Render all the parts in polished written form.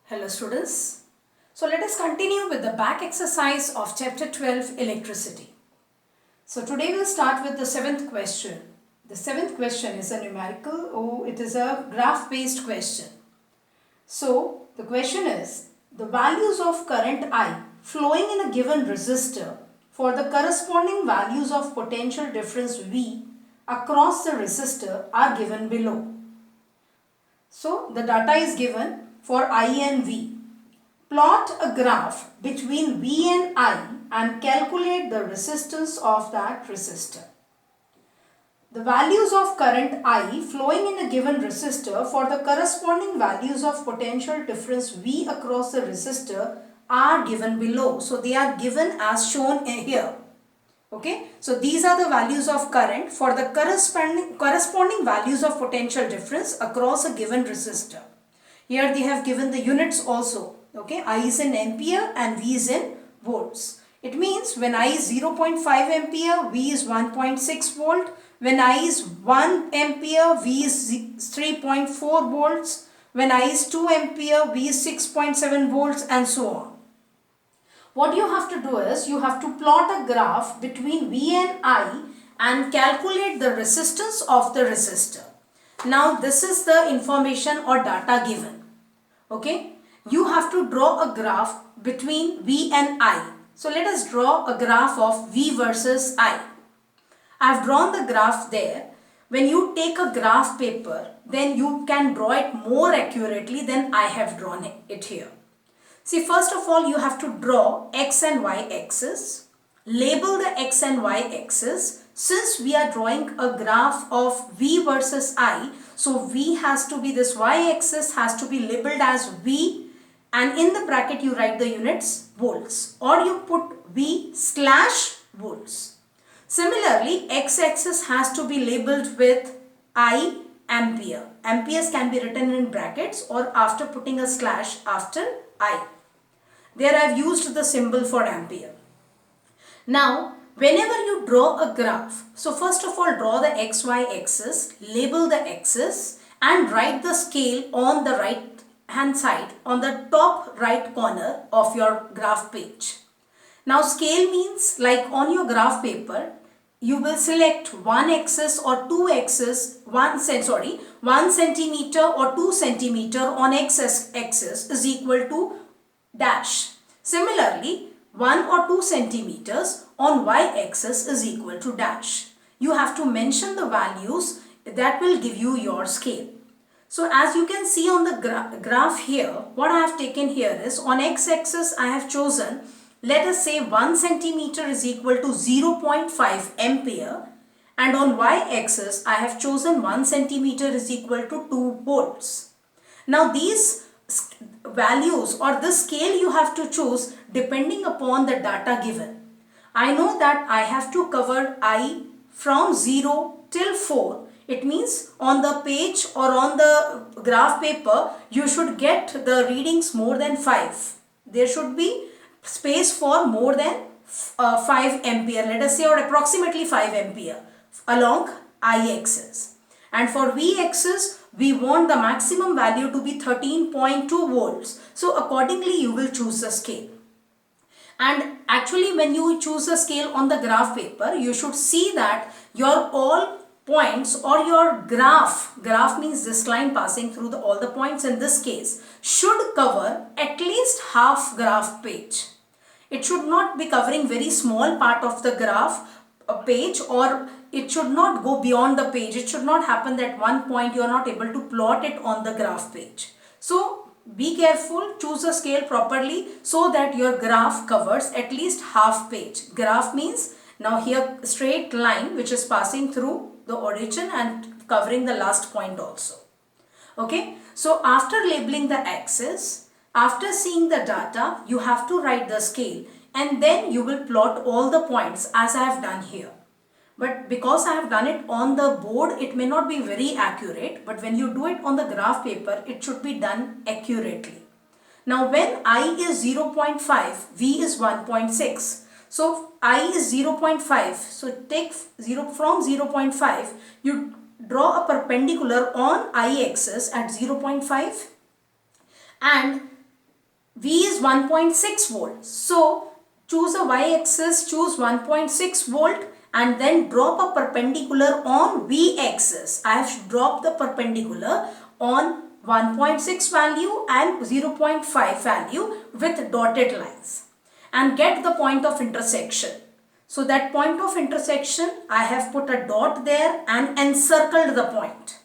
Hello students. So let us continue with the back exercise of chapter 12 electricity. So today we'll start with the seventh question. The seventh question is a numerical it is a graph based question. So the question is the values of current I flowing in a given resistor for the corresponding values of potential difference V across the resistor are given below. So the data is given for I and V. Plot a graph between V and I and calculate the resistance of that resistor. The values of current I flowing in a given resistor for the corresponding values of potential difference V across the resistor are given below. So they are given as shown here. Okay, so these are the values of current for the corresponding values of potential difference across a given resistor. Here they have given the units also. Okay, I is in ampere and V is in volts. It means when I is 0.5 ampere, V is 1.6 volt. When I is 1 ampere, V is 3.4 volts. When I is 2 ampere, V is 6.7 volts and so on. What you have to do is you have to plot a graph between V and I and calculate the resistance of the resistor. Now this is the information or data given. Okay, you have to draw a graph between V and I. So let us draw a graph of V versus I. I have drawn the graph there. When you take a graph paper, then you can draw it more accurately than I have drawn it here. See, first of all, you have to draw X and Y axis. Label the X and Y axis. Since we are drawing a graph of V versus I, so V has to be, this Y axis has to be labeled as V, and in the bracket you write the units volts, or you put V slash volts. Similarly, X axis has to be labeled with I ampere. Amperes can be written in brackets or after putting a slash after I. There I have used the symbol for ampere. Now, whenever you draw a graph, so first of all draw the XY axis, label the axis and write the scale on the right hand side on the top right corner of your graph page. Now scale means like on your graph paper, you will select one axis or two axis, 1 centimeter or 2 centimeter on X axis is equal to dash. Similarly, 1 or 2 centimeters on y-axis is equal to dash. You have to mention the values that will give you your scale. So as you can see on the graph here, what I have taken here is on x-axis I have chosen, let us say 1 centimeter is equal to 0.5 ampere, and on y-axis I have chosen 1 centimeter is equal to 2 volts. Now these values or the scale you have to choose depending upon the data given. I know that I have to cover I from 0 till 4. It means on the page or on the graph paper you should get the readings more than 5. There should be space for more than 5 ampere, let us say, or approximately 5 ampere along I axis. And for V axis, we want the maximum value to be 13.2 volts. So accordingly, you will choose the scale. And actually, when you choose a scale on the graph paper, you should see that your all points or your graph means this line passing through all the points in this case, should cover at least half graph page. It should not be covering very small part of the graph page, or it should not go beyond the page. It should not happen that one point you are not able to plot it on the graph page. So be careful, choose a scale properly so that your graph covers at least half page. Graph means now here straight line which is passing through the origin and covering the last point also. Okay, so after labeling the axis, after seeing the data, you have to write the scale and then you will plot all the points as I have done here. But because I have done it on the board, it may not be very accurate, but when you do it on the graph paper, it should be done accurately. Now when I is 0.5, V is 1.6. So I is 0.5. So take 0 from 0.5, you draw a perpendicular on I axis at 0.5 and V is 1.6 volt. So choose a y-axis, choose 1.6 volt and then drop a perpendicular on v-axis. I have dropped the perpendicular on 1.6 value and 0.5 value with dotted lines and get the point of intersection. So that point of intersection, I have put a dot there and encircled the point.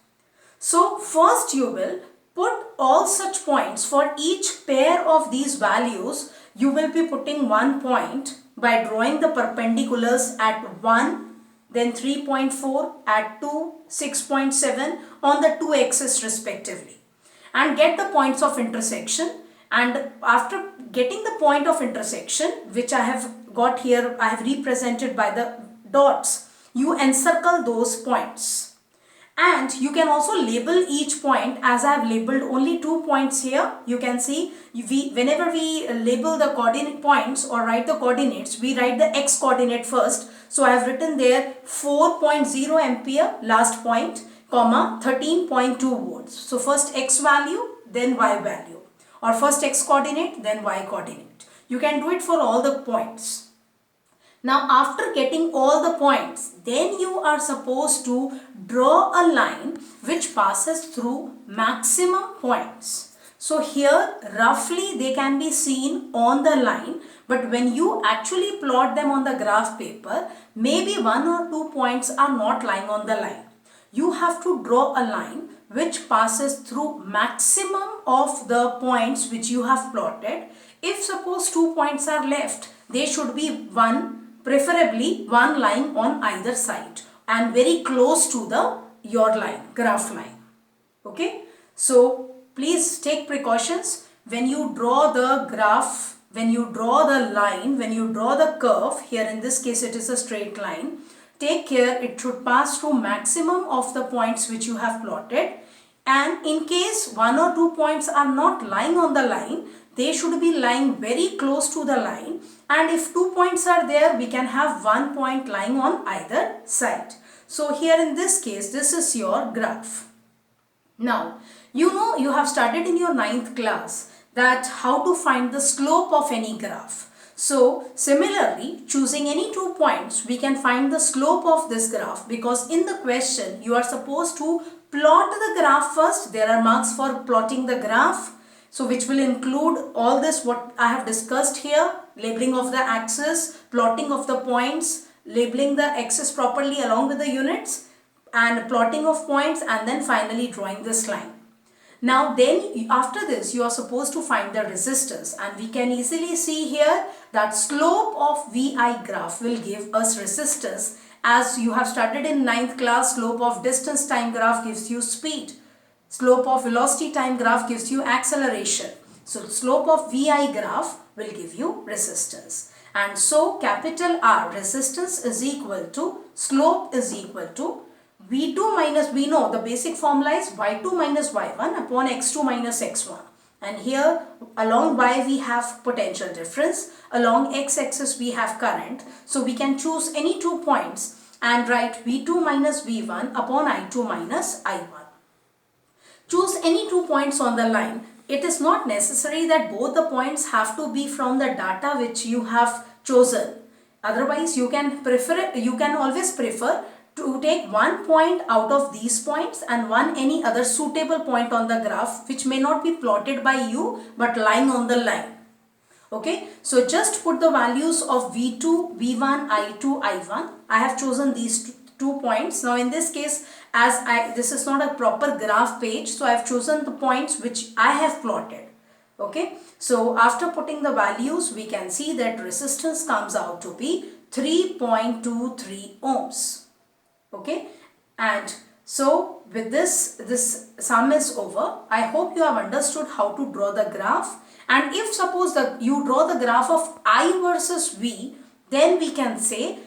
So first you will put all such points for each pair of these values. You will be putting one point by drawing the perpendiculars at 1, then 3.4, at 2, 6.7 on the two axes respectively. And get the points of intersection, and after getting the point of intersection, which I have got here, I have represented by the dots, you encircle those points. And you can also label each point, as I have labeled only 2 points here. You can see whenever we label the coordinate points or write the coordinates, we write the x coordinate first. So I have written there 4.0 ampere last point, comma 13.2 volts. So first x value, then y value, or first x coordinate, then y coordinate. You can do it for all the points. Now after getting all the points, then you are supposed to draw a line which passes through maximum points. So here roughly they can be seen on the line, but when you actually plot them on the graph paper, maybe 1 or 2 points are not lying on the line. You have to draw a line which passes through maximum of the points which you have plotted. If suppose 2 points are left, they should be preferably one lying on either side and very close to your line, graph line. Okay, so please take precautions when you draw the graph, when you draw the line, when you draw the curve. Here in this case it is a straight line. Take care, it should pass through maximum of the points which you have plotted, and in case 1 or 2 points are not lying on the line, they should be lying very close to the line, and if 2 points are there, we can have 1 point lying on either side. So here in this case, this is your graph. Now, you know, you have studied in your 9th class that how to find the slope of any graph. So similarly, choosing any 2 points, we can find the slope of this graph, because in the question you are supposed to plot the graph first. There are marks for plotting the graph, so which will include all this what I have discussed here: labeling of the axis, plotting of the points, labeling the axis properly along with the units, and plotting of points, and then finally drawing this line. Now then after this you are supposed to find the resistance, and we can easily see here that slope of VI graph will give us resistance. As you have studied in 9th class, slope of distance time graph gives you speed. Slope of velocity time graph gives you acceleration. So slope of VI graph will give you resistance. And so capital R, resistance, is equal to slope is equal to V2 minus, we know the basic formula is Y2 minus Y1 upon X2 minus X1. And here along Y we have potential difference, along X axis we have current. So we can choose any 2 points and write V2 minus V1 upon I2 minus I1. Choose any 2 points on the line. It is not necessary that both the points have to be from the data which you have chosen. Otherwise you can always prefer to take 1 point out of these points and any other suitable point on the graph which may not be plotted by you but lying on the line. Okay, so just put the values of V2, V1, I2, I1. I have chosen these 2 points. Now in this case, as this is not a proper graph page, so I have chosen the points which I have plotted. Okay, so after putting the values, we can see that resistance comes out to be 3.23 ohms. Okay, and so with this sum is over. I hope you have understood how to draw the graph. And if suppose that you draw the graph of I versus V, then we can say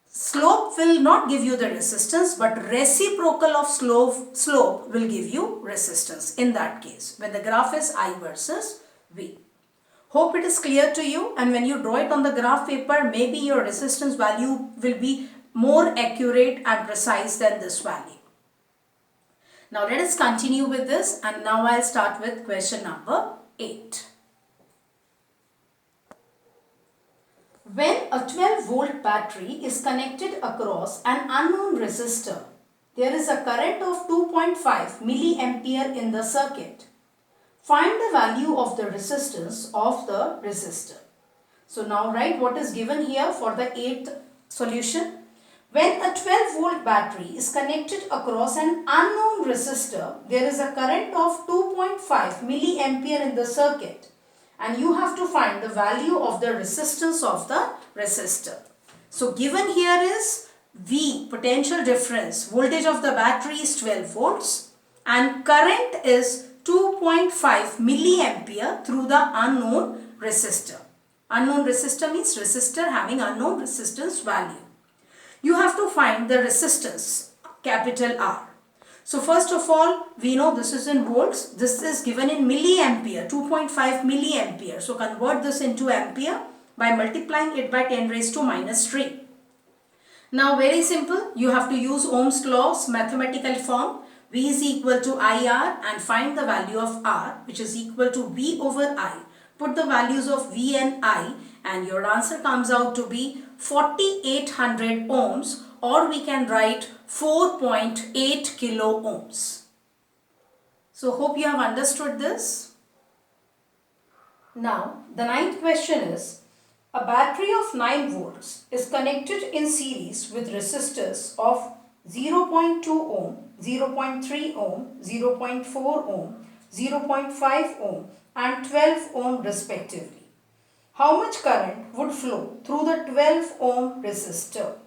slope will not give you the resistance, but reciprocal of slope will give you resistance in that case when the graph is I versus V. Hope it is clear to you, and when you draw it on the graph paper, maybe your resistance value will be more accurate and precise than this value. Now let us continue with this, and now I'll start with question number 8. When a 12-volt battery is connected across an unknown resistor, there is a current of 2.5 milliampere in the circuit. Find the value of the resistance of the resistor. So now write what is given here for the 8th solution. When a 12-volt battery is connected across an unknown resistor, there is a current of 2.5 milliampere in the circuit. And you have to find the value of the resistance of the resistor. So given here is V, potential difference. Voltage of the battery is 12 volts and current is 2.5 milliampere through the unknown resistor. Unknown resistor means resistor having unknown resistance value. You have to find the resistance, capital R. So first of all, we know this is in volts. This is given in milliampere, 2.5 milliampere. So convert this into ampere by multiplying it by 10 raised to minus 3. Now very simple, you have to use Ohm's law's mathematical form. V is equal to IR and find the value of R, which is equal to V over I. Put the values of V and I and your answer comes out to be 4800 ohms, or we can write 4.8 kilo ohms. So hope you have understood this. Now the 9th question is, a battery of 9 volts is connected in series with resistors of 0.2 ohm, 0.3 ohm, 0.4 ohm, 0.5 ohm and 12 ohm respectively. How much current would flow through the 12 ohm resistor?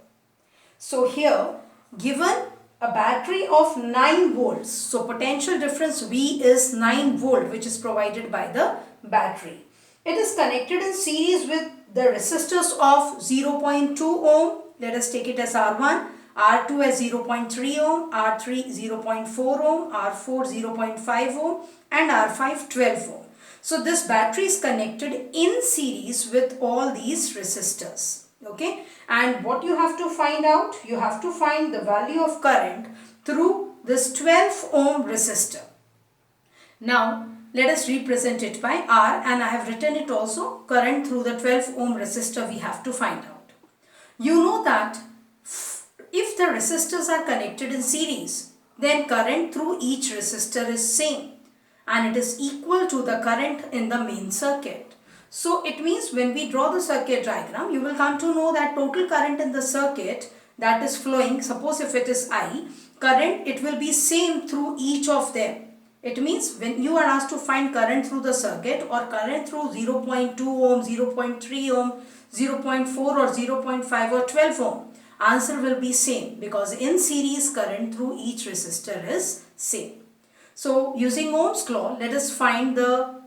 So here given a battery of 9 volts, so potential difference V is 9 volt, which is provided by the battery. It is connected in series with the resistors of 0.2 ohm, let us take it as R1, R2 as 0.3 ohm, R3 0.4 ohm, R4 0.5 ohm and R5 12 ohm. So this battery is connected in series with all these resistors. Okay, and what you have to find out? You have to find the value of current through this 12 ohm resistor. Now let us represent it by R, and I have written it also, current through the 12 ohm resistor we have to find out. You know that if the resistors are connected in series, then current through each resistor is same and it is equal to the current in the main circuit. So it means when we draw the circuit diagram, you will come to know that total current in the circuit that is flowing, suppose if it is I, current, it will be same through each of them. It means when you are asked to find current through the circuit or current through 0.2 ohm, 0.3 ohm, 0.4 or 0.5 or 12 ohm, answer will be same because in series current through each resistor is same. So using Ohm's law, let us find the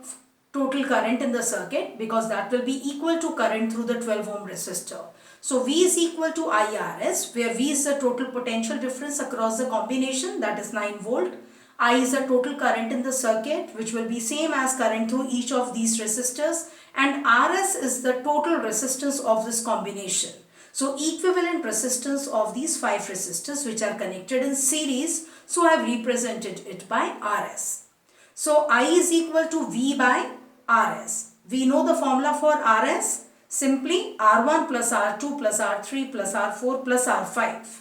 total current in the circuit because that will be equal to current through the 12 ohm resistor. So V is equal to IRS, where V is the total potential difference across the combination, that is 9 volt. I is the total current in the circuit, which will be same as current through each of these resistors, and RS is the total resistance of this combination. So equivalent resistance of these 5 resistors which are connected in series, so I have represented it by RS. So I is equal to V by RS. We know the formula for RS, simply R1 plus R2 plus R3 plus R4 plus R5.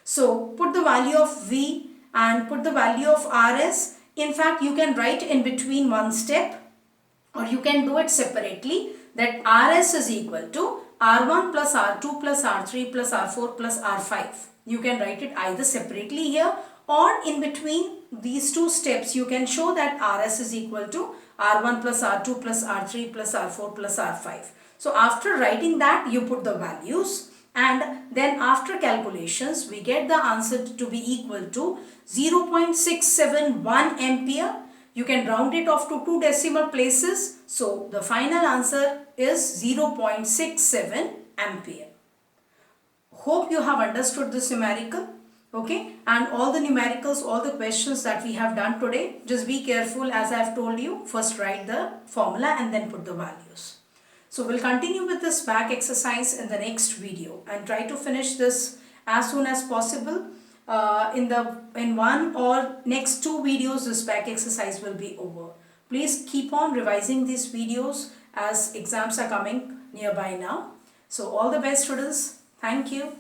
So put the value of V and put the value of RS. In fact, you can write in between one step or you can do it separately, that RS is equal to R1 plus R2 plus R3 plus R4 plus R5. You can write it either separately here or in between these two steps you can show that RS is equal to R1 plus R2 plus R3 plus R4 plus R5. So after writing that, you put the values and then after calculations we get the answer to be equal to 0.671 ampere. You can round it off to 2 decimal places. So the final answer is 0.67 ampere. Hope you have understood this numerical. Okay, and all the numericals, all the questions that we have done today, just be careful as I have told you. First write the formula and then put the values. So we'll continue with this back exercise in the next video and try to finish this as soon as possible. In one or next 2 videos this back exercise will be over. Please keep on revising these videos as exams are coming nearby now. So all the best students. Thank you.